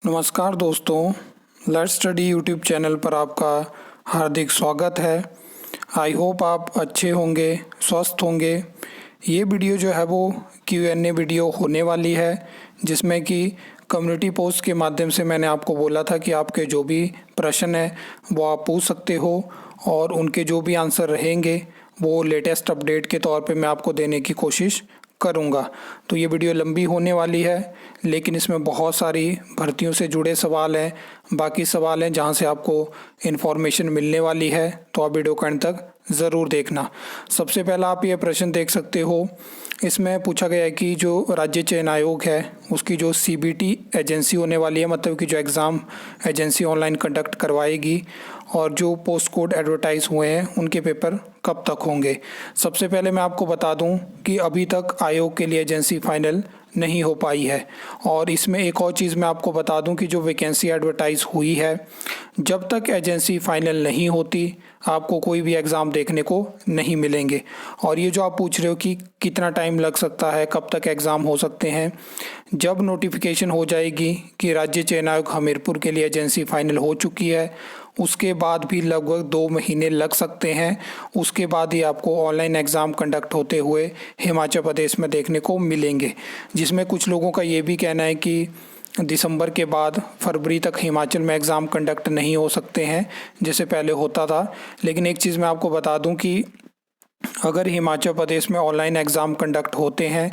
नमस्कार दोस्तों, let's study YouTube channel पर आपका हार्दिक स्वागत है। आई होप आप अच्छे होंगे, स्वस्थ होंगे। ये वीडियो जो है वो Q&A वीडियो होने वाली है, जिसमें कि कम्युनिटी पोस्ट के माध्यम से मैंने आपको बोला था कि आपके जो भी प्रश्न है वो आप पूछ सकते हो और उनके जो भी आंसर रहेंगे वो लेटेस्ट अपडेट के तौर पे मैं आपको देने की कोशिश करूँगा। तो ये वीडियो लंबी होने वाली है, लेकिन इसमें बहुत सारी भर्तियों से जुड़े सवाल हैं, बाकी सवाल हैं जहाँ से आपको इन्फॉर्मेशन मिलने वाली है। तो आप वीडियो को अंत तक ज़रूर देखना। सबसे पहला आप ये प्रश्न देख सकते हो, इसमें पूछा गया है कि जो राज्य चयन आयोग है उसकी जो CBT एजेंसी होने वाली है, मतलब कि जो एग्ज़ाम एजेंसी ऑनलाइन कंडक्ट करवाएगी, और जो पोस्ट कोड एडवर्टाइज़ हुए हैं उनके पेपर कब तक होंगे। सबसे पहले मैं आपको बता दूं कि अभी तक आयोग के लिए एजेंसी फाइनल नहीं हो पाई है। और इसमें एक और चीज़ मैं आपको बता दूं कि जो वैकेंसी एडवर्टाइज़ हुई है, जब तक एजेंसी फाइनल नहीं होती आपको कोई भी एग्ज़ाम देखने को नहीं मिलेंगे। और ये जो आप पूछ रहे हो कि कितना टाइम लग सकता है, कब तक एग्ज़ाम हो सकते हैं, जब नोटिफिकेशन हो जाएगी कि राज्य चयन आयोग हमीरपुर के लिए एजेंसी फाइनल हो चुकी है, उसके बाद भी लगभग 2 महीने लग सकते हैं। उसके बाद ही आपको ऑनलाइन एग्ज़ाम कंडक्ट होते हुए हिमाचल प्रदेश में देखने को मिलेंगे, जिसमें कुछ लोगों का ये भी कहना है कि दिसंबर के बाद फरवरी तक हिमाचल में एग्ज़ाम कंडक्ट नहीं हो सकते हैं जैसे पहले होता था। लेकिन एक चीज़ मैं आपको बता दूं कि अगर हिमाचल प्रदेश में ऑनलाइन एग्ज़ाम कंडक्ट होते हैं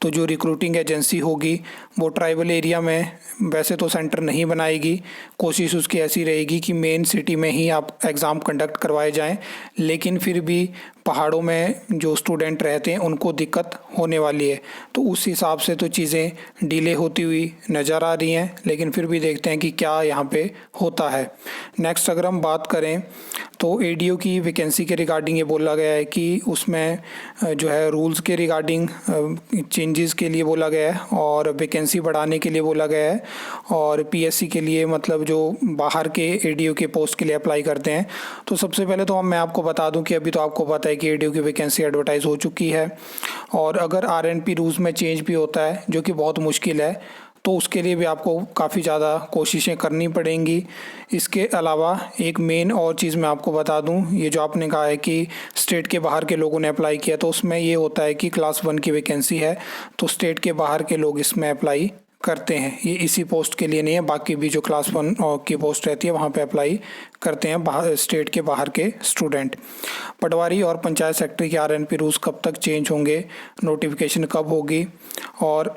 तो जो रिक्रूटिंग एजेंसी होगी वो ट्राइबल एरिया में वैसे तो सेंटर नहीं बनाएगी, कोशिश उसकी ऐसी रहेगी कि मेन सिटी में ही आप एग्ज़ाम कंडक्ट करवाए जाएं। लेकिन फिर भी पहाड़ों में जो स्टूडेंट रहते हैं उनको दिक्कत होने वाली है, तो उस हिसाब से तो चीज़ें डिले होती हुई नज़र आ रही हैं। लेकिन फिर भी देखते हैं कि क्या यहाँ पे होता है। नेक्स्ट अगर हम बात करें तो ADO की वैकेंसी के रिगार्डिंग ये बोला गया है कि उसमें जो है रूल्स के रिगार्डिंग चेंजेस के लिए बोला गया है और वैकेंसी बढ़ाने के लिए बोला गया है। और PSC के लिए, मतलब जो बाहर के ADO के पोस्ट के लिए अप्लाई करते हैं, तो सबसे पहले तो मैं आपको बता दूं कि अभी तो आपको पता है कि ADO की वैकेंसी एडवर्टाइज हो चुकी है। और अगर RNP रूल्स में चेंज भी होता है, जो कि बहुत मुश्किल है, तो उसके लिए भी आपको काफ़ी ज़्यादा कोशिशें करनी पड़ेंगी। इसके अलावा एक मेन और चीज़ मैं आपको बता दूं, ये जो आपने कहा है कि स्टेट के बाहर के लोगों ने अप्लाई किया, तो उसमें ये होता है कि क्लास 1 की वैकेंसी है तो स्टेट के बाहर के लोग इसमें अप्लाई करते हैं। ये इसी पोस्ट के लिए नहीं है, बाकी भी जो क्लास 1 की पोस्ट रहती है वहाँ पे अप्लाई करते हैं बाहर, स्टेट के बाहर के स्टूडेंट। पटवारी और पंचायत सेक्रेटरी के RNP रूल्स कब तक चेंज होंगे, नोटिफिकेशन कब होगी, और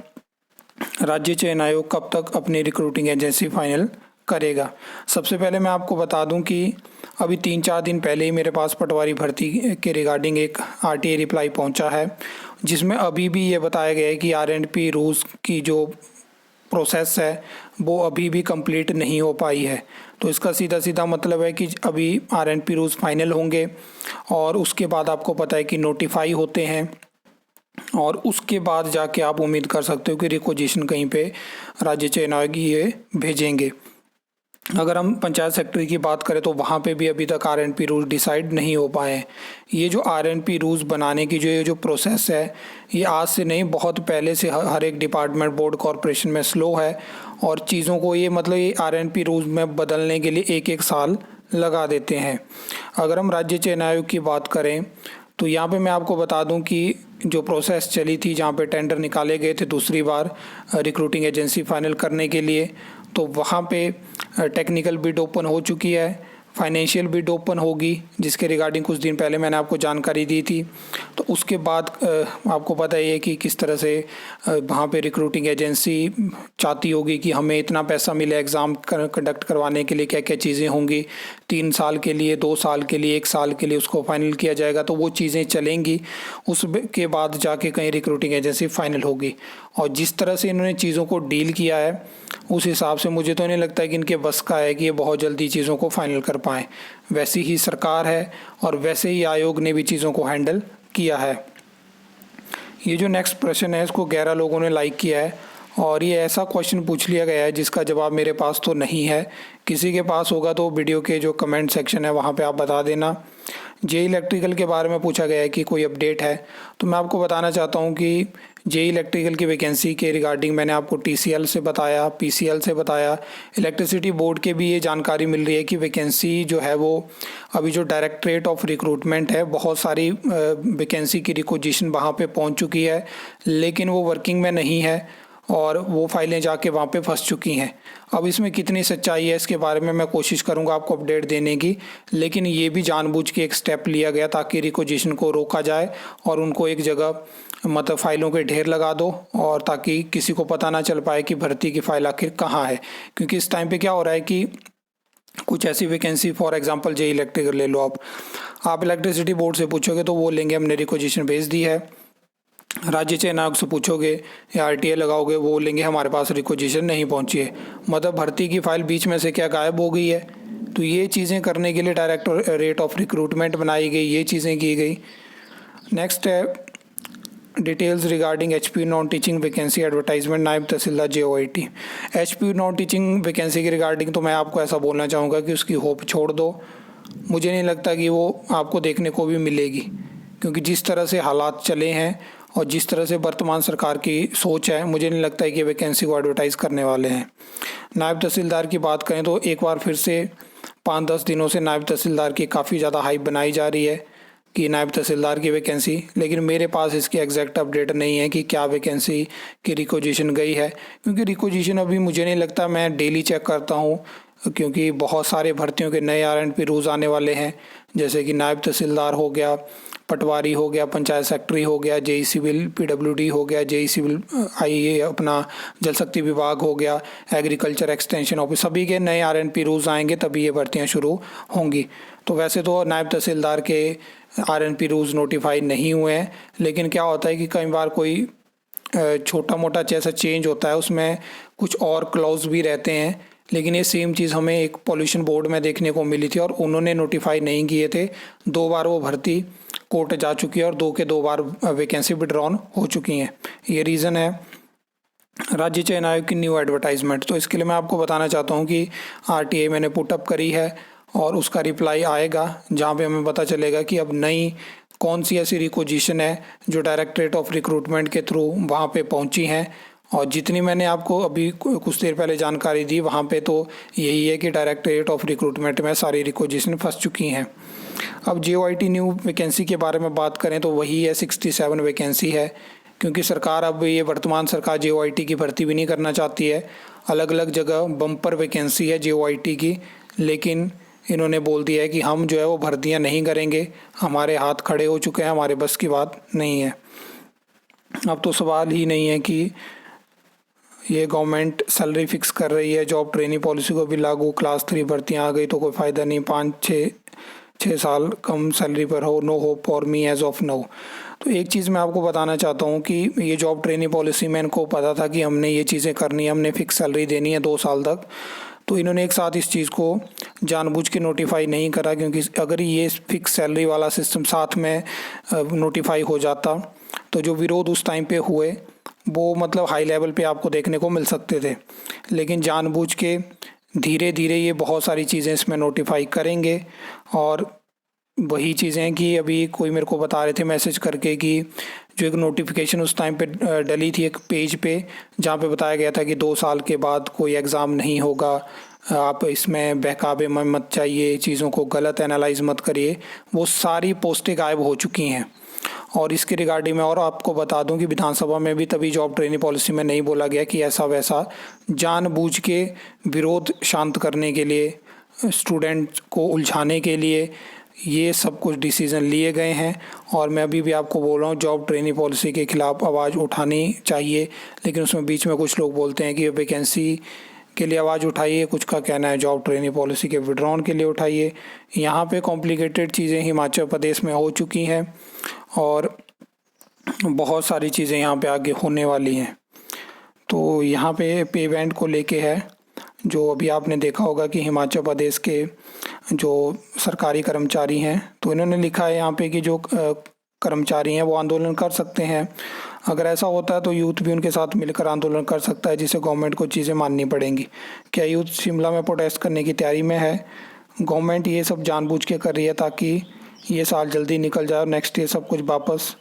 राज्य चयन आयोग कब तक अपनी रिक्रूटिंग एजेंसी फाइनल करेगा। सबसे पहले मैं आपको बता दूं कि अभी 3-4 दिन पहले ही मेरे पास पटवारी भर्ती के रिगार्डिंग एक RTA रिप्लाई पहुंचा है, जिसमें अभी भी ये बताया गया है कि RNP रूल्स की जो प्रोसेस है वो अभी भी कंप्लीट नहीं हो पाई है। तो इसका सीधा सीधा मतलब है कि अभी RNP रूल्स फाइनल होंगे और उसके बाद आपको पता है कि नोटिफाई होते हैं, और उसके बाद जाके आप उम्मीद कर सकते हो कि रिक्वेजिशन कहीं पे राज्य चयन आयोग ये भेजेंगे। अगर हम पंचायत सेक्रेटरी की बात करें तो वहाँ पे भी अभी तक RNP रूल डिसाइड नहीं हो पाए हैं। ये जो RNP रूल्स बनाने की जो प्रोसेस है, ये आज से नहीं, बहुत पहले से हर एक डिपार्टमेंट, बोर्ड, कॉरपोरेशन में स्लो है। और चीज़ों को ये RNP रूल्स में बदलने के लिए 1-1 साल लगा देते हैं। अगर हम राज्य चयन आयोग की बात करें तो यहाँ पे मैं आपको बता दूं कि जो प्रोसेस चली थी, जहाँ पे टेंडर निकाले गए थे दूसरी बार रिक्रूटिंग एजेंसी फाइनल करने के लिए, तो वहाँ पे टेक्निकल बिड ओपन हो चुकी है, फाइनेंशियल बिड ओपन होगी, जिसके रिगार्डिंग कुछ दिन पहले मैंने आपको जानकारी दी थी। तो उसके बाद आपको पता ही है कि किस तरह से वहाँ पे रिक्रूटिंग एजेंसी चाहती होगी कि हमें इतना पैसा मिले एग्ज़ाम कंडक्ट करवाने के लिए, क्या क्या चीज़ें होंगी, 3 साल के लिए, 2 साल के लिए, 1 साल के लिए उसको फाइनल किया जाएगा, तो वो चीज़ें चलेंगी। उसके बाद जाके कहीं रिक्रूटिंग एजेंसी फाइनल होगी। और जिस तरह से इन्होंने चीज़ों को डील किया है, उस हिसाब से मुझे तो नहीं लगता है कि इनके बस का है कि ये बहुत जल्दी चीज़ों को फाइनल कर पाएँ। वैसी ही सरकार है और वैसे ही आयोग ने भी चीज़ों को हैंडल किया है। ये जो नेक्स्ट प्रश्न है इसको 11 लोगों ने लाइक किया है, और ये ऐसा क्वेश्चन पूछ लिया गया है जिसका जवाब मेरे पास तो नहीं है। किसी के पास होगा तो वीडियो के जो कमेंट सेक्शन है वहाँ पे आप बता देना। JEE इलेक्ट्रिकल के बारे में पूछा गया है कि कोई अपडेट है, तो मैं आपको बताना चाहता हूँ कि जेई इलेक्ट्रिकल की वैकेंसी के रिगार्डिंग मैंने आपको टीसीएल से बताया, पीसीएल से बताया, इलेक्ट्रिसिटी बोर्ड के भी ये जानकारी मिल रही है कि वैकेंसी जो है वो अभी जो डायरेक्टरेट ऑफ रिक्रूटमेंट है, बहुत सारी वैकेंसी की रिक्वेजिशन वहाँ पे पहुँच चुकी है, लेकिन वो वर्किंग में नहीं है और वो फाइलें जाके वहाँ पे फंस चुकी हैं। अब इसमें कितनी सच्चाई है इसके बारे में मैं कोशिश करूँगा आपको अपडेट देने की, लेकिन ये भी जानबूझ के एक स्टेप लिया गया ताकि रिक्वेजिशन को रोका जाए और उनको एक जगह मतलब फ़ाइलों के ढेर लगा दो, और ताकि किसी को पता ना चल पाए कि भर्ती की फ़ाइल आखिर कहाँ है। क्योंकि इस टाइम पे क्या हो रहा है कि कुछ ऐसी vacancy, for example JE electrical ले लो आप इलेक्ट्रिसिटी बोर्ड से पूछोगे तो वो लेंगे हमने रिक्वेजिशन भेज दी है। राज्य चयन आयोग से पूछोगे या आरटीए लगाओगे वो बोलेंगे हमारे पास रिक्वेजिशन नहीं पहुंची है। मतलब भर्ती की फ़ाइल बीच में से क्या गायब हो गई है। तो ये चीज़ें करने के लिए डायरेक्टरेट ऑफ रिक्रूटमेंट बनाई गई, ये चीज़ें की गई। नेक्स्ट है details regarding HP non teaching vacancy advertisement नायब तहसीलदार जेओआईटी। एचपी नॉन टीचिंग वैकेंसी की रिगार्डिंग तो मैं आपको ऐसा बोलना चाहूँगा कि उसकी होप छोड़ दो। मुझे नहीं लगता कि वो आपको देखने को भी मिलेगी, क्योंकि जिस तरह से हालात चले हैं और जिस तरह से वर्तमान सरकार की सोच है, मुझे नहीं लगता है कि वैकेंसी को एडवर्टाइज़ करने वाले हैं। नायब तहसीलदार की बात करें तो एक बार फिर से 5-10 दिनों से नायब तहसीलदार की काफ़ी ज़्यादा हाइप बनाई जा रही है कि नायब तहसीलदार की वैकेंसी, लेकिन मेरे पास इसकी एग्जैक्ट अपडेट नहीं है कि क्या वैकेंसी की रिक्वेजिशन गई है। क्योंकि रिक्वेजिशन अभी मुझे नहीं लगता, मैं डेली चेक करता हूँ, क्योंकि बहुत सारे भर्तियों के नए आरएनपी रूल्स आने वाले हैं, जैसे कि नायब तहसीलदार हो गया, पटवारी हो गया, पंचायत सेक्रेटरी हो गया, जेई सिविल पीडब्ल्यूडी हो गया, जेई सिविल आईए अपना जल शक्ति विभाग हो गया, एग्रीकल्चर एक्सटेंशन ऑफिस, सभी के नए आरएनपी रूल्स आएंगे तभी ये भर्तियां शुरू होंगी। तो वैसे तो नायब तहसीलदार के आरएनपी रूल्स नोटिफाई नहीं हुए हैं, लेकिन क्या होता है कि कई बार कोई छोटा मोटा जैसा चेंज होता है उसमें कुछ और क्लॉज भी रहते हैं। लेकिन ये सेम चीज़ हमें एक पॉल्यूशन बोर्ड में देखने को मिली थी और उन्होंने नोटिफाई नहीं किए थे। 2 बार वो भर्ती कोर्ट जा चुकी है और 2 के 2 बार वैकेंसी विड्रॉन हो चुकी हैं। ये रीज़न है। राज्य चयन आयोग की न्यू एडवर्टाइजमेंट, तो इसके लिए मैं आपको बताना चाहता हूँ कि आरटीए मैंने पुटअप करी है और उसका रिप्लाई आएगा, जहाँ पे हमें पता चलेगा कि अब नई कौन सी ऐसी रिक्वेजिशन है जो डायरेक्टरेट ऑफ रिक्रूटमेंट के थ्रू वहाँ पे पहुँची हैं। और जितनी मैंने आपको अभी कुछ देर पहले जानकारी दी, वहाँ पे तो यही है कि डायरेक्टरेट ऑफ रिक्रूटमेंट में सारी रिक्वेजिशन फंस चुकी हैं। अब जेओआईटी न्यू वैकेंसी के बारे में बात करें तो वही है, 67 वैकेंसी है, क्योंकि सरकार अब ये वर्तमान सरकार जेओआईटी की भर्ती भी नहीं करना चाहती है। अलग अलग जगह बम्पर वैकेंसी है जेओआईटी की, लेकिन इन्होंने बोल दिया है कि हम जो है वो भर्तियाँ नहीं करेंगे, हमारे हाथ खड़े हो चुके हैं, हमारे बस की बात नहीं है। अब तो सवाल ही नहीं है कि ये गवर्नमेंट सैलरी फिक्स कर रही है, जॉब ट्रेनिंग पॉलिसी को भी लागू, क्लास 3 भर्तियाँ आ गई तो कोई फ़ायदा नहीं, 5-6 साल कम सैलरी पर हो, no hope for me as of now. तो एक चीज़ मैं आपको बताना चाहता हूँ कि ये जॉब ट्रेनिंग पॉलिसी में इनको पता था कि हमने ये चीज़ें करनी है, हमने फ़िक्स सैलरी देनी है 2 साल तक, तो इन्होंने एक साथ इस चीज़ को जानबूझ के नोटिफाई नहीं करा। क्योंकि अगर ये फिक्स सैलरी वाला सिस्टम साथ में नोटिफाई हो जाता तो जो विरोध उस टाइम पे हुए वो मतलब हाई लेवल पे आपको देखने को मिल सकते थे। लेकिन जानबूझ के धीरे धीरे ये बहुत सारी चीज़ें इसमें नोटिफाई करेंगे। और वही चीज़ें कि अभी कोई मेरे को बता रहे थे मैसेज करके कि जो एक नोटिफिकेशन उस टाइम पे डली थी एक पेज पे, जहाँ पे बताया गया था कि 2 साल के बाद कोई एग्ज़ाम नहीं होगा, आप इसमें बहकावे में मत चाहिए, चीज़ों को गलत एनालाइज मत करिए, वो सारी पोस्टें गायब हो चुकी हैं। और इसके रिगार्डिंग में और आपको बता दूं कि विधानसभा में भी तभी जॉब ट्रेनिंग पॉलिसी में नहीं बोला गया कि ऐसा वैसा, जानबूझ के विरोध शांत करने के लिए, स्टूडेंट को उलझाने के लिए ये सब कुछ डिसीज़न लिए गए हैं। और मैं अभी भी आपको बोल रहा हूँ जॉब ट्रेनिंग पॉलिसी के खिलाफ आवाज़ उठानी चाहिए, लेकिन उसमें बीच में कुछ लोग बोलते हैं कि वैकेंसी के लिए आवाज़ उठाइए, कुछ का कहना है जॉब ट्रेनिंग पॉलिसी के विड्रॉन के लिए उठाइए। यहाँ पे कॉम्प्लिकेटेड चीज़ें हिमाचल प्रदेश में हो चुकी हैं और बहुत सारी चीज़ें यहाँ पे आगे होने वाली हैं। तो यहाँ पे पेमेंट को लेके है, जो अभी आपने देखा होगा कि हिमाचल प्रदेश के जो सरकारी कर्मचारी हैं, तो इन्होंने लिखा है यहाँ पे कि जो कर्मचारी हैं वो आंदोलन कर सकते हैं। अगर ऐसा होता है तो यूथ भी उनके साथ मिलकर आंदोलन कर सकता है, जिसे गवर्नमेंट को चीज़ें माननी पड़ेंगी। क्या यूथ शिमला में प्रोटेस्ट करने की तैयारी में है? गवर्नमेंट ये सब जानबूझ के कर रही है ताकि ये साल जल्दी निकल जाए और नेक्स्ट ईयर सब कुछ वापस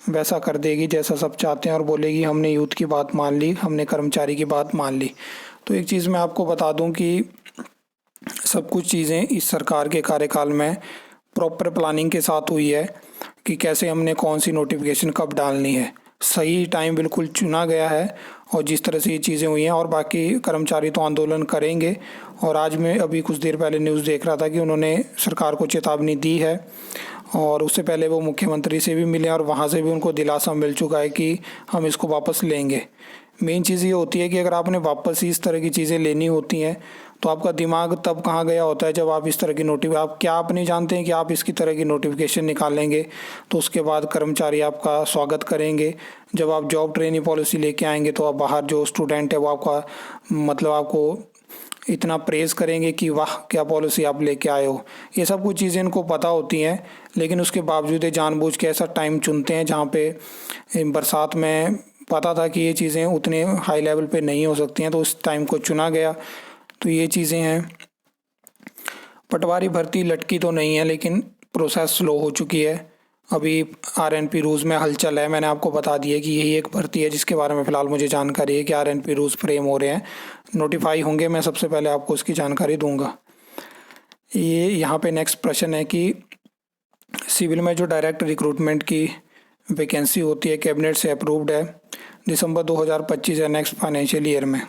वैसा कर देगी जैसा सब चाहते हैं और बोलेगी हमने यूथ की बात मान ली, हमने कर्मचारी की बात मान ली। तो एक चीज़ मैं आपको बता दूं कि सब कुछ चीज़ें इस सरकार के कार्यकाल में प्रॉपर प्लानिंग के साथ हुई है कि कैसे हमने कौन सी नोटिफिकेशन कब डालनी है। सही टाइम बिल्कुल चुना गया है और जिस तरह से ये चीज़ें हुई हैं, और बाकी कर्मचारी तो आंदोलन करेंगे। और आज मैं अभी कुछ देर पहले न्यूज़ देख रहा था कि उन्होंने सरकार को चेतावनी दी है और उससे पहले वो मुख्यमंत्री से भी मिले और वहाँ से भी उनको दिलासा मिल चुका है कि हम इसको वापस लेंगे। मेन चीज़ ये होती है कि अगर आपने वापस ही इस तरह की चीज़ें लेनी होती हैं तो आपका दिमाग तब कहाँ गया होता है जब आप इस तरह की आप नहीं जानते हैं कि आप इसकी तरह की नोटिफिकेशन निकालेंगे तो उसके बाद कर्मचारी आपका स्वागत करेंगे। जब आप जॉब ट्रेनिंग पॉलिसी लेके आएंगे तो आप बाहर जो स्टूडेंट है वो आपका मतलब आपको इतना प्रेज़ करेंगे कि वाह क्या पॉलिसी आप लेके आए हो। ये सब कुछ चीज़ें इनको पता होती हैं, लेकिन उसके बावजूद ये जानबूझ के ऐसा टाइम चुनते हैं जहाँ पे बरसात में पता था कि ये चीज़ें उतने हाई लेवल पे नहीं हो सकती हैं, तो उस टाइम को चुना गया। तो ये चीज़ें हैं। पटवारी भर्ती लटकी तो नहीं है, लेकिन प्रोसेस स्लो हो चुकी है। अभी आरएनपी रूल्स में हलचल है। मैंने आपको बता दिया कि यही एक भर्ती है जिसके बारे में फ़िलहाल मुझे जानकारी है कि आरएनपी रूल्स फ्रेम हो रहे हैं, नोटिफाई होंगे। मैं सबसे पहले आपको इसकी जानकारी दूंगा। ये यहाँ पे नेक्स्ट प्रश्न है कि सिविल में जो डायरेक्ट रिक्रूटमेंट की वैकेंसी होती है कैबिनेट से अप्रूव्ड है दिसंबर 2025 है नेक्स्ट फाइनेंशियल ईयर में।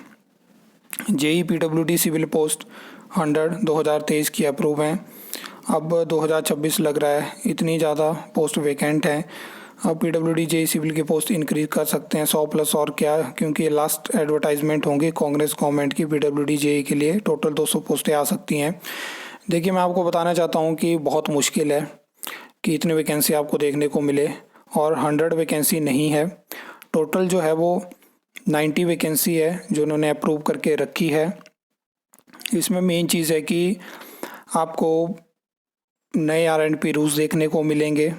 जेई पीडब्ल्यूडी सिविल पोस्ट 100 2023 की अप्रूव हैं। अब 2026 लग रहा है, इतनी ज़्यादा पोस्ट वैकेंट हैं। अब पीडब्ल्यूडी जेई सिविल की पोस्ट इंक्रीज कर सकते हैं 100 प्लस और क्या, क्योंकि ये लास्ट एडवर्टाइजमेंट होंगी कांग्रेस गवर्नमेंट की पीडब्ल्यूडी जेई के लिए। टोटल 200 पोस्टें आ सकती हैं। देखिए मैं आपको बताना चाहता हूँ कि बहुत मुश्किल है कि इतनी वैकेंसी आपको देखने को मिले, और 100 वैकेंसी नहीं है। टोटल जो है वो 90 वैकेंसी है जो उन्होंने अप्रूव करके रखी है। इसमें मेन चीज़ है कि आपको नए आरएनपी रूल्स देखने को मिलेंगे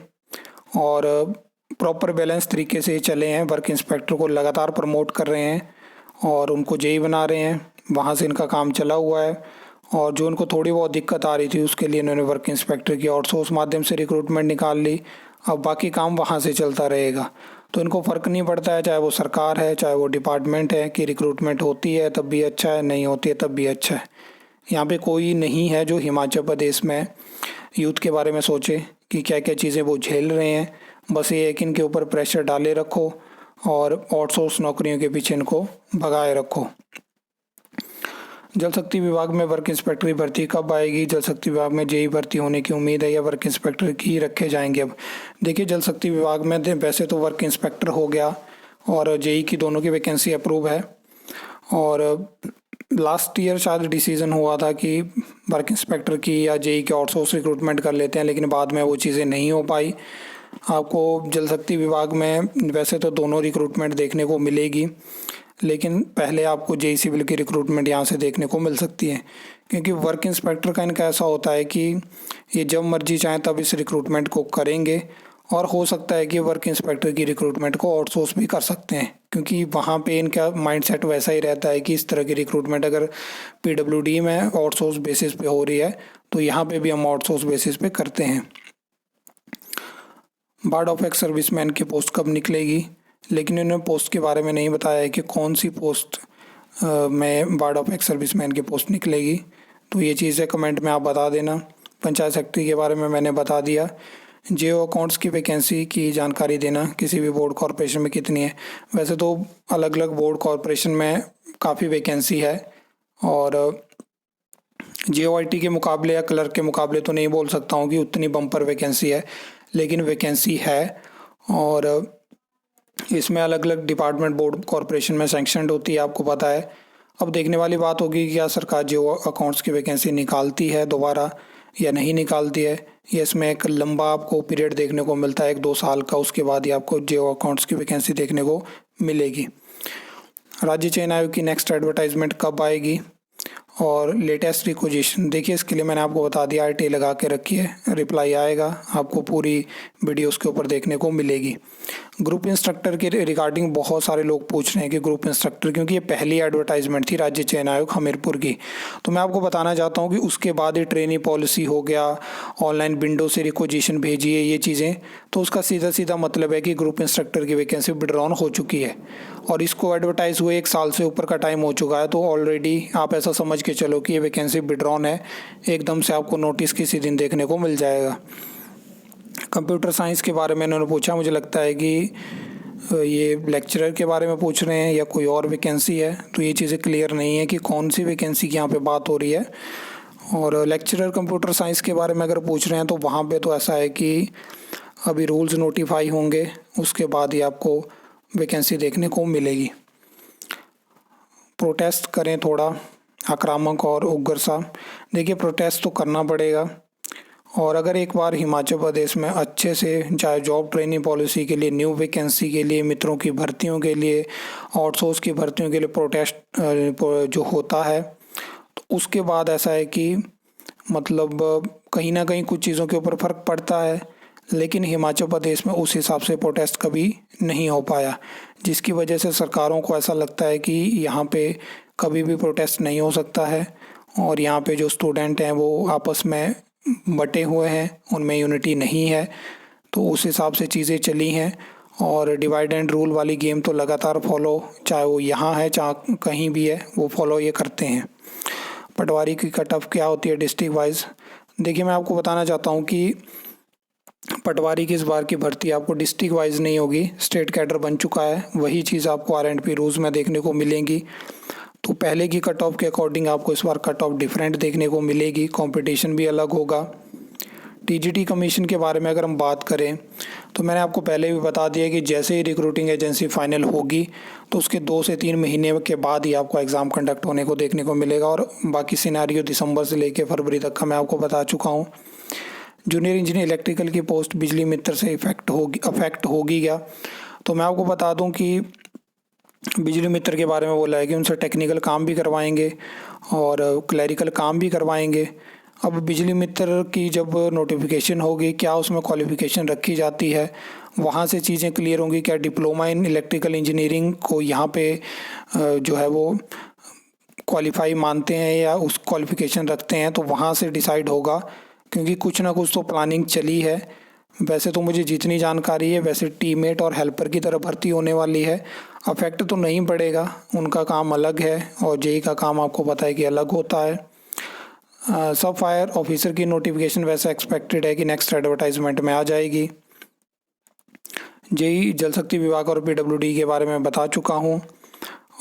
और प्रॉपर बैलेंस तरीके से चले हैं। वर्क इंस्पेक्टर को लगातार प्रमोट कर रहे हैं और उनको जेई बना रहे हैं, वहाँ से इनका काम चला हुआ है। और जो उनको थोड़ी बहुत दिक्कत आ रही थी उसके लिए इन्होंने वर्क इंस्पेक्टर की आउटसोर्स माध्यम से रिक्रूटमेंट निकाल ली। अब बाकी काम वहाँ से चलता रहेगा, तो इनको फ़र्क नहीं पड़ता है, चाहे वो सरकार है चाहे वो डिपार्टमेंट है, कि रिक्रूटमेंट होती है तब भी अच्छा है, नहीं होती है तब भी अच्छा है। यहाँ पे कोई नहीं है जो हिमाचल प्रदेश में यूथ के बारे में सोचे कि क्या क्या चीज़ें वो झेल रहे हैं। बस ये है कि इनके ऊपर प्रेशर डाले रखो और आउटसोर्स नौकरियों के पीछे इनको भगाए रखो। जल शक्ति विभाग में वर्क इंस्पेक्टर की भर्ती कब आएगी? जल शक्ति विभाग में जेई भर्ती होने की उम्मीद है या वर्क इंस्पेक्टर की रखे जाएंगे? अब देखिए जल शक्ति विभाग में वैसे तो वर्क इंस्पेक्टर हो गया और जेई की दोनों की वैकेंसी अप्रूव है, और लास्ट ईयर शायद डिसीजन हुआ था कि वर्क इंस्पेक्टर की या जेई के आउटसोर्स रिक्रूटमेंट कर लेते हैं, लेकिन बाद में वो चीज़ें नहीं हो पाई। आपको जल शक्ति विभाग में वैसे तो दोनों रिक्रूटमेंट देखने को मिलेगी, लेकिन पहले आपको जेई सिविल की रिक्रूटमेंट यहाँ से देखने को मिल सकती है, क्योंकि वर्क इंस्पेक्टर का इनका ऐसा होता है कि ये जब मर्जी चाहें तब इस रिक्रूटमेंट को करेंगे, और हो सकता है कि वर्क इंस्पेक्टर की रिक्रूटमेंट को आउटसोर्स भी कर सकते हैं, क्योंकि वहाँ पे इनका माइंडसेट वैसा ही रहता है कि इस तरह की रिक्रूटमेंट अगर पीडब्ल्यूडी में आउटसोर्स बेसिस पे हो रही है तो यहाँ पे भी हम आउटसोर्स बेसिस पे करते हैं। वार्ड ऑफ एक्स सर्विसमैन की पोस्ट कब निकलेगी? लेकिन इन्होंने पोस्ट के बारे में नहीं बताया है कि कौन सी पोस्ट में वार्ड ऑफ एक्स सर्विसमैन की पोस्ट निकलेगी। तो ये चीज़ें कमेंट में आप बता देना। पंचायत सेक्रेटरी के बारे में मैंने बता दिया। जियो अकाउंट्स की वैकेंसी की जानकारी देना, किसी भी बोर्ड कॉरपोरेशन में कितनी है। वैसे तो अलग अलग बोर्ड कॉरपोरेशन में काफ़ी वैकेंसी है, और जीओआईटी के मुकाबले या क्लर्क के मुकाबले तो नहीं बोल सकता हूँ कि उतनी बम्पर वैकेंसी है, लेकिन वैकेंसी है। और इसमें अलग अलग डिपार्टमेंट बोर्ड कॉरपोरेशन में सैंक्शनड होती है, आपको पता है। अब देखने वाली बात होगी कि क्या सरकार जियो अकाउंट्स की वैकेंसी निकालती है दोबारा या नहीं निकालती है। ये इसमें एक लंबा आपको पीरियड देखने को मिलता है, 1-2 साल का, उसके बाद ही आपको जियो अकाउंट्स की वैकेंसी देखने को मिलेगी। राज्य चयन आयोग की नेक्स्ट एडवर्टाइजमेंट कब आएगी? और लेटेस्ट रिक्वेजिशन देखिए, इसके लिए मैंने आपको बता दिया, RTA लगा के रखिए, रिप्लाई आएगा, आपको पूरी वीडियो उसके ऊपर देखने को मिलेगी। ग्रुप इंस्ट्रक्टर के रिगार्डिंग बहुत सारे लोग पूछ रहे हैं कि ग्रुप इंस्ट्रक्टर, क्योंकि ये पहली एडवर्टाइजमेंट थी राज्य चयन आयोग हमीरपुर की, तो मैं आपको बताना चाहता हूँ कि उसके बाद ही ट्रेनी पॉलिसी हो गया, ऑनलाइन विंडो से रिक्वेजिशन भेजी है, ये चीज़ें, तो उसका सीधा सीधा मतलब है कि ग्रुप इंस्ट्रक्टर की वैकेंसी विड्रॉन हो चुकी है और इसको एडवर्टाइज़ हुए 1 साल से ऊपर का टाइम हो चुका है। तो ऑलरेडी आप ऐसा समझ के चलो कि ये वैकेंसी विड्रॉन है, एकदम से आपको नोटिस किसी दिन देखने को मिल जाएगा। कंप्यूटर साइंस के बारे में इन्होंने पूछा, मुझे लगता है कि ये लेक्चरर के बारे में पूछ रहे हैं या कोई और वैकेंसी है, तो ये चीज़ें क्लियर नहीं है कि कौन सी वैकेंसी की यहाँ पे बात हो रही है। और लेक्चरर कंप्यूटर साइंस के बारे में अगर पूछ रहे हैं तो वहाँ पे तो ऐसा है कि अभी रूल्स नोटिफाई होंगे, उसके बाद ही आपको वैकेंसी देखने को मिलेगी। प्रोटेस्ट करें थोड़ा आक्रामक और उग्र सा, देखिए प्रोटेस्ट तो करना पड़ेगा। और अगर एक बार हिमाचल प्रदेश में अच्छे से, चाहे जॉब ट्रेनिंग पॉलिसी के लिए, न्यू वैकेंसी के लिए, मित्रों की भर्तियों के लिए, आउटसोर्स की भर्तियों के लिए प्रोटेस्ट जो होता है, तो उसके बाद ऐसा है कि मतलब कहीं ना कहीं कुछ चीज़ों के ऊपर फ़र्क पड़ता है, लेकिन हिमाचल प्रदेश में उस हिसाब से प्रोटेस्ट कभी नहीं हो पाया, जिसकी वजह से सरकारों को ऐसा लगता है कि यहाँ पे कभी भी प्रोटेस्ट नहीं हो सकता है और यहाँ पे जो स्टूडेंट हैं वो आपस में बटे हुए हैं, उनमें यूनिटी नहीं है, तो उस हिसाब से चीज़ें चली हैं। और डिवाइड एंड रूल वाली गेम तो लगातार फॉलो, चाहे वो यहाँ है चाहे कहीं भी है, वो फॉलो ये करते हैं। पटवारी की कट ऑफ क्या होती है डिस्ट्रिक्ट वाइज, देखिए मैं आपको बताना चाहता हूँ कि पटवारी की इस बार की भर्ती आपको डिस्ट्रिक्ट वाइज नहीं होगी, स्टेट कैडर बन चुका है, वही चीज़ आपको आर&पी रूल्स में देखने को मिलेंगी। तो पहले की कट ऑफ के अकॉर्डिंग आपको इस बार कट ऑफ डिफरेंट देखने को मिलेगी, कंपटीशन भी अलग होगा। टीजीटी कमीशन के बारे में अगर हम बात करें तो मैंने आपको पहले भी बता दिया कि जैसे ही रिक्रूटिंग एजेंसी फाइनल होगी तो उसके 2 से 3 महीने के बाद ही आपको एग्ज़ाम कंडक्ट होने को देखने को मिलेगा और बाकी सिनेरियो दिसंबर से लेकर फरवरी तक का मैं आपको बता चुका हूँ। जूनियर इंजीनियर इलेक्ट्रिकल की पोस्ट बिजली मित्र से अफेक्ट होगी क्या, तो मैं आपको बता दूँ कि बिजली मित्र के बारे में बोला है कि उनसे टेक्निकल काम भी करवाएंगे और क्लरिकल काम भी करवाएंगे। अब बिजली मित्र की जब नोटिफिकेशन होगी, क्या उसमें क्वालिफ़िकेशन रखी जाती है, वहाँ से चीज़ें क्लियर होंगी। क्या डिप्लोमा इन इलेक्ट्रिकल इंजीनियरिंग को यहाँ पे जो है वो क्वालिफाई मानते हैं या उस क्वालिफ़िकेशन रखते हैं, तो वहाँ से डिसाइड होगा, क्योंकि कुछ ना कुछ तो प्लानिंग चली है। वैसे तो मुझे जितनी जानकारी है वैसे टीममेट और हेल्पर की तरह भर्ती होने वाली है, अफेक्ट तो नहीं पड़ेगा, उनका काम अलग है और जेई का काम आपको पता है कि अलग होता है। सब फायर ऑफिसर की नोटिफिकेशन वैसे एक्सपेक्टेड है कि नेक्स्ट एडवर्टाइजमेंट में आ जाएगी। जेई जल शक्ति विभाग और पीडब्ल्यूडी के बारे में बता चुका हूँ।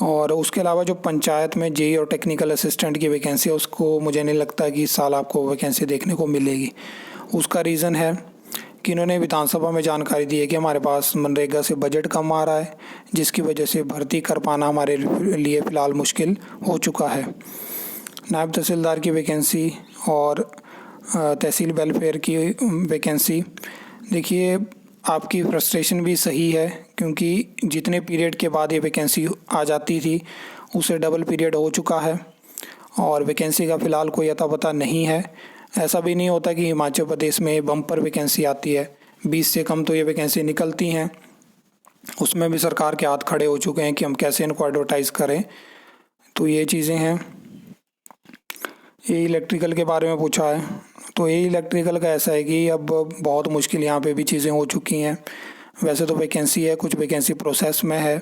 और उसके अलावा जो पंचायत में जेई और टेक्निकल असिस्टेंट की वैकेंसी है, उसको मुझे नहीं लगता कि इस साल आपको वैकेंसी देखने को मिलेगी। उसका रीज़न है कि इन्होंने विधानसभा में जानकारी दी है कि हमारे पास मनरेगा से बजट कम आ रहा है, जिसकी वजह से भर्ती कर पाना हमारे लिए फ़िलहाल मुश्किल हो चुका है। नायब तहसीलदार की वैकेंसी और तहसील वेलफेयर की वैकेंसी, देखिए आपकी फ्रस्ट्रेशन भी सही है, क्योंकि जितने पीरियड के बाद ये वैकेंसी आ जाती थी उससे डबल पीरियड हो चुका है और वैकेंसी का फ़िलहाल कोई अता पता नहीं है। ऐसा भी नहीं होता कि हिमाचल प्रदेश में बम्पर वैकेंसी आती है, 20 से कम तो ये वैकेंसी निकलती हैं, उसमें भी सरकार के हाथ खड़े हो चुके हैं कि हम कैसे इनको एडवर्टाइज़ करें। तो ये चीज़ें हैं। ये इलेक्ट्रिकल के बारे में पूछा है, तो ये इलेक्ट्रिकल का ऐसा है कि अब बहुत मुश्किल यहाँ पे भी चीज़ें हो चुकी हैं। वैसे तो वैकेंसी है, कुछ वैकेंसी प्रोसेस में है,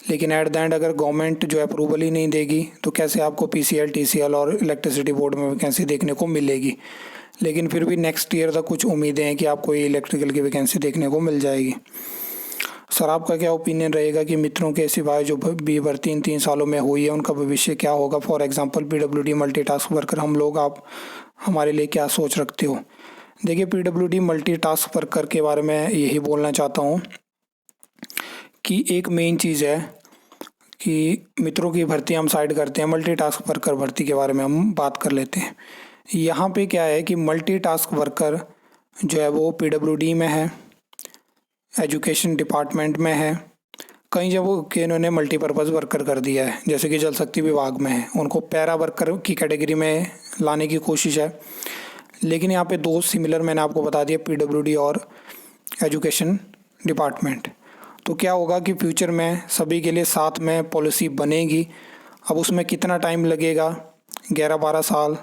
लेकिन एट द एंड अगर गवर्नमेंट जो अप्रूवल ही नहीं देगी तो कैसे आपको पीसीएल, टीसीएल और इलेक्ट्रिसिटी बोर्ड में वैकेंसी देखने को मिलेगी। लेकिन फिर भी नेक्स्ट ईयर तक कुछ उम्मीदें हैं कि आपको ये इलेक्ट्रिकल की वैकेंसी देखने को मिल जाएगी। सर आपका क्या ओपिनियन रहेगा कि मित्रों के सिवाय जो भी भर्ती इन 3 सालों में हुई है उनका भविष्य क्या होगा? For example PWD multitask worker, हम लोग, आप हमारे लिए क्या सोच रखते हो? देखिए पीडब्ल्यूडी मल्टीटास्क वर्कर के बारे में यही बोलना चाहता हूँ कि एक मेन चीज़ है कि मित्रों की भर्ती हम साइड करते हैं, मल्टीटास्क वर्कर भर्ती के बारे में हम बात कर लेते हैं। यहाँ पे क्या है कि मल्टीटास्क वर्कर जो है वो पीडब्ल्यूडी में है, एजुकेशन डिपार्टमेंट में है, कई जगहों के इन्होंने मल्टीपर्पज़ वर्कर कर दिया है, जैसे कि जल शक्ति विभाग में है, उनको पैरा वर्कर की कैटेगरी में लाने की कोशिश है। लेकिन यहाँ पे 2 सिमिलर मैंने आपको बता दिया, पीडब्ल्यूडी और एजुकेशन डिपार्टमेंट। तो क्या होगा कि फ्यूचर में सभी के लिए साथ में पॉलिसी बनेगी। अब उसमें कितना टाइम लगेगा, 11-12 साल,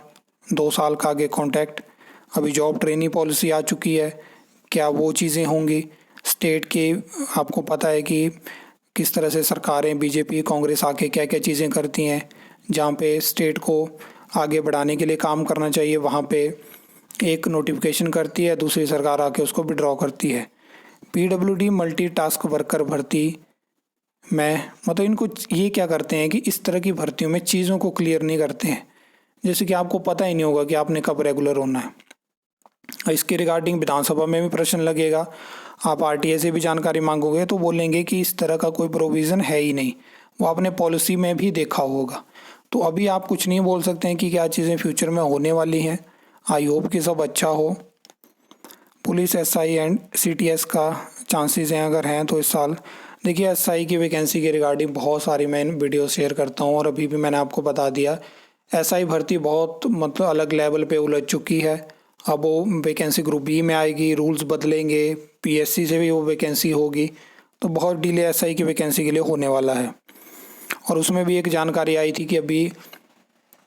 2 साल का आगे कॉन्ट्रैक्ट। अभी जॉब ट्रेनिंग पॉलिसी आ चुकी है, क्या वो चीज़ें होंगी स्टेट के। आपको पता है कि किस तरह से सरकारें बीजेपी कांग्रेस आके क्या क्या चीज़ें करती हैं। जहाँ पे स्टेट को आगे बढ़ाने के लिए काम करना चाहिए वहाँ पे एक नोटिफिकेशन करती है, दूसरी सरकार आके उसको विड्रॉ करती है। पीडब्ल्यूडी मल्टी टास्क वर्कर भर्ती में मतलब इनको ये क्या करते हैं कि इस तरह की भर्तियों में चीज़ों को क्लियर नहीं करते हैं, जैसे कि आपको पता ही नहीं होगा कि आपने कब रेगुलर होना है। इसके रिगार्डिंग विधानसभा में भी प्रश्न लगेगा, आप आरटीए से भी जानकारी मांगोगे तो बोलेंगे कि इस तरह का कोई प्रोविज़न है ही नहीं, वो आपने पॉलिसी में भी देखा होगा। तो अभी आप कुछ नहीं बोल सकते हैं कि क्या चीज़ें फ्यूचर में होने वाली हैं। आई होप कि सब अच्छा हो। पुलिस एसआई एंड सीटीएस का चांसेस हैं, अगर हैं तो इस साल देखिए एसआई की वैकेंसी के रिगार्डिंग बहुत सारी मैं वीडियो शेयर करता हूँ और अभी भी मैंने आपको बता दिया एसआई भर्ती बहुत मतलब अलग लेवल पे उलझ चुकी है। अब वो वैकेंसी ग्रुप बी में आएगी, रूल्स बदलेंगे, पीएससी से भी वो वैकेंसी होगी, तो बहुत डिले एसआई की वैकेंसी के लिए होने वाला है। और उसमें भी एक जानकारी आई थी कि अभी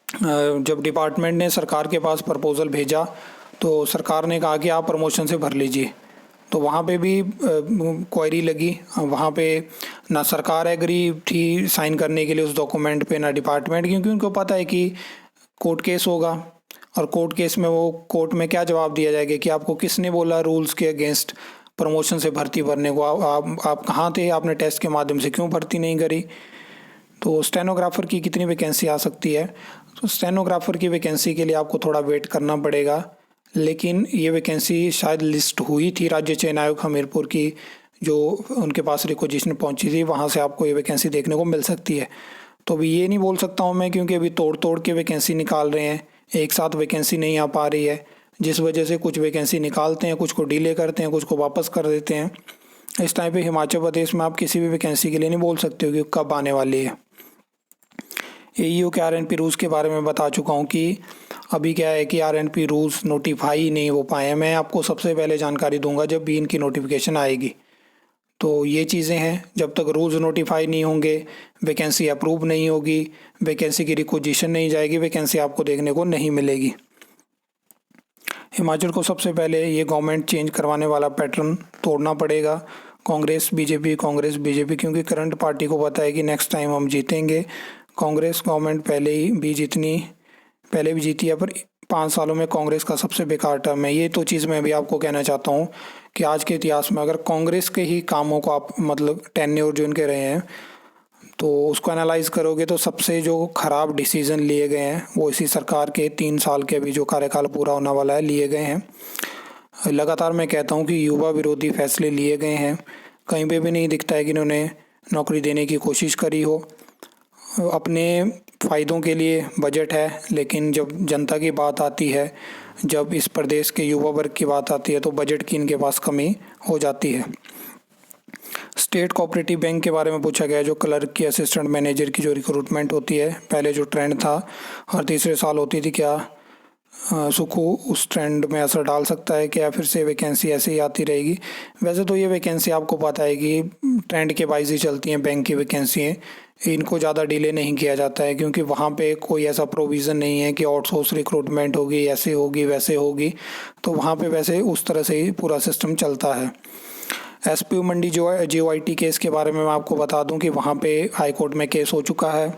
जब डिपार्टमेंट ने सरकार के पास प्रपोज़ल भेजा तो सरकार ने कहा कि आप प्रमोशन से भर लीजिए, तो वहाँ पे भी क्वेरी लगी। वहाँ पे ना सरकार एग्री थी साइन करने के लिए उस डॉक्यूमेंट पे, ना डिपार्टमेंट, क्योंकि उनको पता है कि कोर्ट केस होगा और कोर्ट केस में वो कोर्ट में क्या जवाब दिया जाएगा कि आपको किसने बोला रूल्स के अगेंस्ट प्रमोशन से भर्ती भरने को, आप कहाँ थे, आपने टेस्ट के माध्यम से क्यों भर्ती नहीं करी। तो स्टेनोग्राफर की कितनी वैकेंसी आ सकती है, तो स्टेनोग्राफर की वैकेंसी के लिए आपको थोड़ा वेट करना पड़ेगा, लेकिन ये वैकेंसी शायद लिस्ट हुई थी राज्य चयन आयोग हमीरपुर की, जो उनके पास रिक्वेजिशन पहुंची थी, वहां से आपको ये वैकेंसी देखने को मिल सकती है। तो अभी ये नहीं बोल सकता हूं मैं, क्योंकि अभी तोड़ तोड़ के वैकेंसी निकाल रहे हैं, एक साथ वैकेंसी नहीं आ पा रही है, जिस वजह से कुछ वैकेंसी निकालते हैं, कुछ को डिले करते हैं, कुछ को वापस कर देते हैं। इस टाइम पे हिमाचल प्रदेश में आप किसी भी वैकेंसी के लिए नहीं बोल सकते हो कि कब आने वाली है। एईओ के आरएनपी रूल्स के बारे में बता चुका हूँ कि अभी क्या है कि आरएनपी रूल्स नोटिफाई नहीं हो पाए हैं। मैं आपको सबसे पहले जानकारी दूंगा जब भी इनकी नोटिफिकेशन आएगी। तो ये चीज़ें हैं, जब तक रूल्स नोटिफाई नहीं होंगे, वैकेंसी अप्रूव नहीं होगी, वैकेंसी की रिक्वेजिशन नहीं जाएगी, वैकेंसी आपको देखने को नहीं मिलेगी। हिमाचल को सबसे पहले ये गवर्नमेंट चेंज करवाने वाला पैटर्न तोड़ना पड़ेगा, कांग्रेस बीजेपी, क्योंकि करंट पार्टी को पता है कि नेक्स्ट टाइम हम जीतेंगे। कांग्रेस गवर्नमेंट पहले भी जीती है, पर 5 सालों में कांग्रेस का सबसे बेकार टर्म है। ये तो चीज़ मैं भी आपको कहना चाहता हूँ कि आज के इतिहास में अगर कांग्रेस के ही कामों को आप मतलब टेन्योर जो इनके रहे हैं तो उसको एनालाइज करोगे तो सबसे जो खराब डिसीजन लिए गए हैं वो इसी सरकार के 3 साल के अभी जो कार्यकाल पूरा होने वाला है लिए गए हैं। लगातार मैं कहता हूँ कि युवा विरोधी फैसले लिए गए हैं, कहीं पे भी नहीं दिखता है कि इन्होंने नौकरी देने की कोशिश करी हो। अपने फ़ायदों के लिए बजट है, लेकिन जब जनता की बात आती है, जब इस प्रदेश के युवा वर्ग की बात आती है तो बजट की इनके पास कमी हो जाती है। स्टेट कोऑपरेटिव बैंक के बारे में पूछा गया, जो क्लर्क की, असिस्टेंट मैनेजर की जो रिक्रूटमेंट होती है, पहले जो ट्रेंड था हर तीसरे साल होती थी, क्या सुखू उस ट्रेंड में असर डाल सकता है क्या, फिर से वैकेंसी ऐसे ही आती रहेगी। वैसे तो ये वैकेंसी आपको पता है कि ट्रेंड के वाइज ही चलती हैं बैंक की वैकेंसी, इनको ज़्यादा डिले नहीं किया जाता है, क्योंकि वहाँ पे कोई ऐसा प्रोविज़न नहीं है कि आउटसोर्स रिक्रूटमेंट होगी, ऐसे होगी वैसे होगी, तो वहाँ पे वैसे उस तरह से ही पूरा सिस्टम चलता है। एसपीयू मंडी जो है JOIT केस के बारे में मैं आपको बता दूं कि वहाँ पे हाई कोर्ट में केस हो चुका है।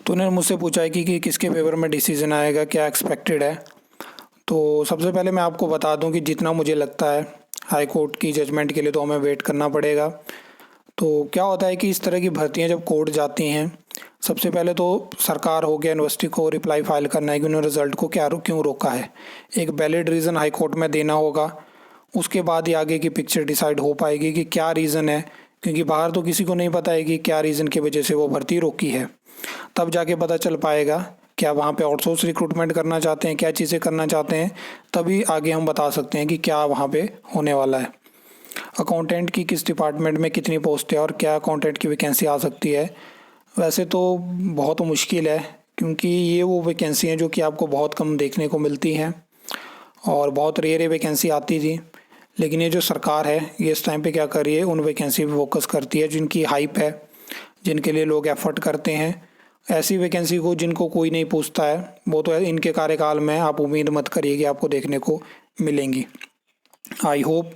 तो उन्होंने मुझसे पूछा है कि किसके फेवर में डिसीजन आएगा, क्या एक्सपेक्टेड है। तो सबसे पहले मैं आपको बता दूं कि जितना मुझे लगता है हाई कोर्ट की जजमेंट के लिए तो हमें वेट करना पड़ेगा। तो क्या होता है कि इस तरह की भर्तियां जब कोर्ट जाती हैं, सबसे पहले तो सरकार हो गया यूनिवर्सिटी को रिप्लाई फाइल करना है कि उन्होंने रिजल्ट को क्यों रोका है, एक वैलिड रीज़न हाई कोर्ट में देना होगा। उसके बाद ही आगे की पिक्चर डिसाइड हो पाएगी कि क्या रीज़न है, क्योंकि बाहर तो किसी को नहीं पता है कि क्या रीज़न की वजह से वो भर्ती रोकी है। तब जाके पता चल पाएगा क्या वहाँ पे आउटसोर्स रिक्रूटमेंट करना चाहते हैं, क्या चीज़ें करना चाहते हैं, तभी आगे हम बता सकते हैं कि क्या वहाँ पे होने वाला है। अकाउंटेंट की किस डिपार्टमेंट में कितनी पोस्ट है और क्या अकाउंटेंट की वैकेंसी आ सकती है। वैसे तो बहुत मुश्किल है, क्योंकि ये वो वैकेंसी हैं जो कि आपको बहुत कम देखने को मिलती हैं और बहुत रेयर वैकेंसी आती थी। लेकिन ये जो सरकार है ये इस टाइम पे क्या कर रही है, उन वैकेंसी पे फोकस करती है जिनकी हाइप है, जिनके लिए लोग एफर्ट करते हैं। ऐसी वैकेंसी को जिनको कोई नहीं पूछता है वो तो इनके कार्यकाल में आप उम्मीद मत करिए कि आपको देखने को मिलेंगी। आई होप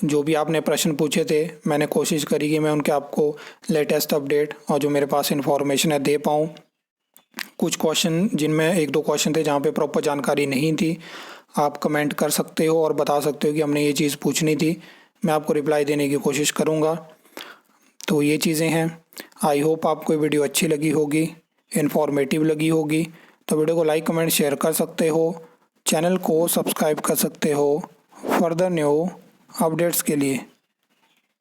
जो भी आपने प्रश्न पूछे थे मैंने कोशिश करी कि मैं उनके आपको लेटेस्ट अपडेट और जो मेरे पास इन्फॉर्मेशन है दे पाऊँ। कुछ क्वेश्चन जिनमें एक दो क्वेश्चन थे जहाँ पे प्रॉपर जानकारी नहीं थी, आप कमेंट कर सकते हो और बता सकते हो कि हमने ये चीज़ पूछनी थी, मैं आपको रिप्लाई देने की कोशिश करूँगा। तो ये चीज़ें हैं। आई होप आपको ये वीडियो अच्छी लगी होगी, इन्फॉर्मेटिव लगी होगी। तो वीडियो को लाइक कमेंट शेयर कर सकते हो, चैनल को सब्सक्राइब कर सकते हो फर्दर न्यू अपडेट्स के लिए।